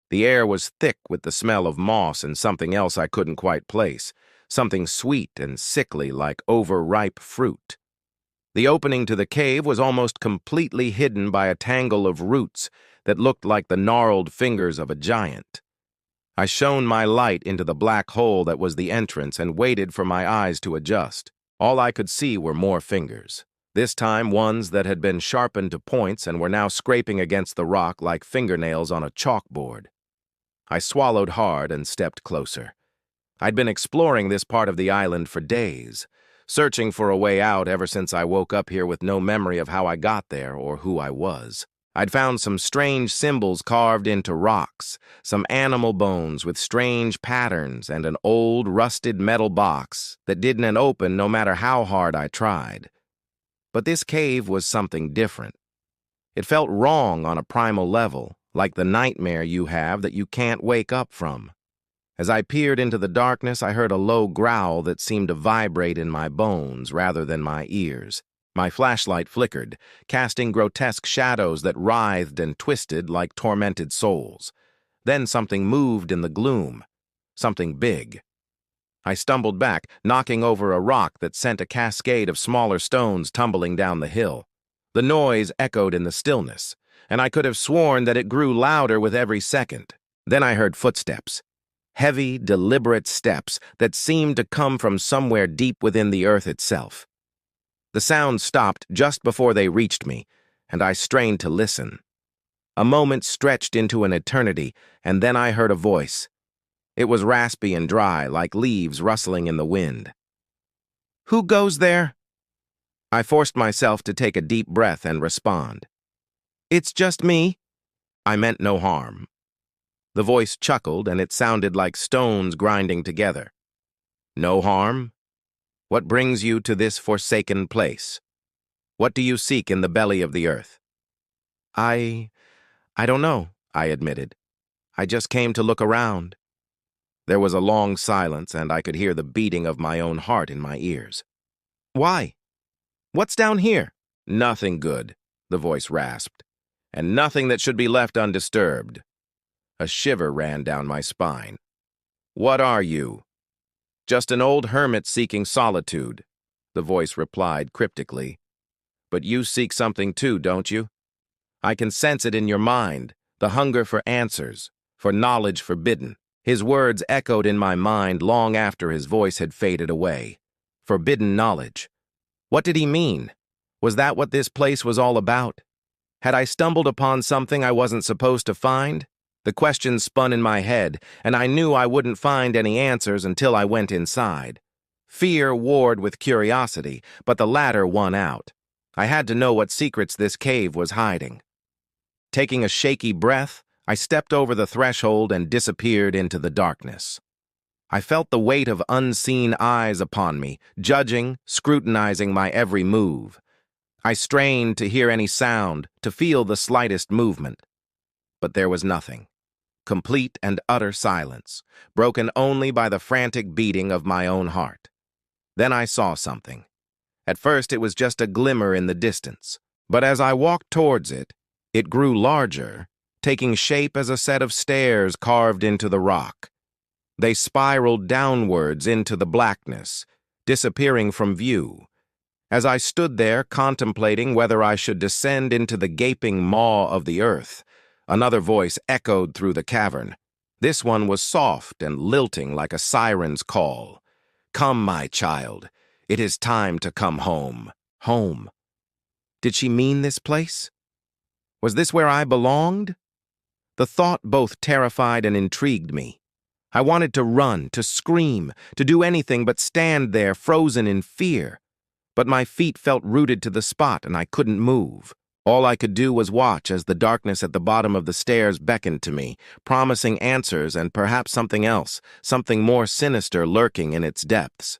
The air was thick with the smell of moss and something else I couldn't quite place, something sweet and sickly like overripe fruit. The opening to the cave was almost completely hidden by a tangle of roots that looked like the gnarled fingers of a giant. I shone my light into the black hole that was the entrance and waited for my eyes to adjust. All I could see were more fingers, this time ones that had been sharpened to points and were now scraping against the rock like fingernails on a chalkboard. I swallowed hard and stepped closer. I'd been exploring this part of the island for days, searching for a way out ever since I woke up here with no memory of how I got there or who I was. I'd found some strange symbols carved into rocks, some animal bones with strange patterns, and an old, rusted metal box that didn't open no matter how hard I tried. But this cave was something different. It felt wrong on a primal level, like the nightmare you have that you can't wake up from. As I peered into the darkness, I heard a low growl that seemed to vibrate in my bones rather than my ears. My flashlight flickered, casting grotesque shadows that writhed and twisted like tormented souls. Then something moved in the gloom, something big. I stumbled back, knocking over a rock that sent a cascade of smaller stones tumbling down the hill. The noise echoed in the stillness, and I could have sworn that it grew louder with every second. Then I heard footsteps. Heavy, deliberate steps that seemed to come from somewhere deep within the earth itself. The sound stopped just before they reached me, and I strained to listen. A moment stretched into an eternity, and then I heard a voice. It was raspy and dry, like leaves rustling in the wind. "Who goes there?" I forced myself to take a deep breath and respond. "It's just me." I meant no harm. The voice chuckled, and it sounded like stones grinding together. "No harm? What brings you to this forsaken place? What do you seek in the belly of the earth?" I don't know," I admitted. "I just came to look around." There was a long silence, and I could hear the beating of my own heart in my ears. "Why? What's down here?" "Nothing good," the voice rasped, "and nothing that should be left undisturbed." A shiver ran down my spine. "What are you?" "Just an old hermit seeking solitude," the voice replied cryptically. "But you seek something too, don't you? I can sense it in your mind, the hunger for answers, for knowledge forbidden." His words echoed in my mind long after his voice had faded away. Forbidden knowledge. What did he mean? Was that what this place was all about? Had I stumbled upon something I wasn't supposed to find? The questions spun in my head, and I knew I wouldn't find any answers until I went inside. Fear warred with curiosity, but the latter won out. I had to know what secrets this cave was hiding. Taking a shaky breath, I stepped over the threshold and disappeared into the darkness. I felt the weight of unseen eyes upon me, judging, scrutinizing my every move. I strained to hear any sound, to feel the slightest movement. But there was nothing. Complete and utter silence, broken only by the frantic beating of my own heart. Then I saw something. At first it was just a glimmer in the distance, but as I walked towards it, it grew larger, taking shape as a set of stairs carved into the rock. They spiraled downwards into the blackness, disappearing from view. As I stood there contemplating whether I should descend into the gaping maw of the earth, another voice echoed through the cavern. This one was soft and lilting like a siren's call. "Come, my child. It is time to come home." Home. Did she mean this place? Was this where I belonged? The thought both terrified and intrigued me. I wanted to run, to scream, to do anything but stand there frozen in fear. But my feet felt rooted to the spot and I couldn't move. All I could do was watch as the darkness at the bottom of the stairs beckoned to me, promising answers and perhaps something else, something more sinister lurking in its depths.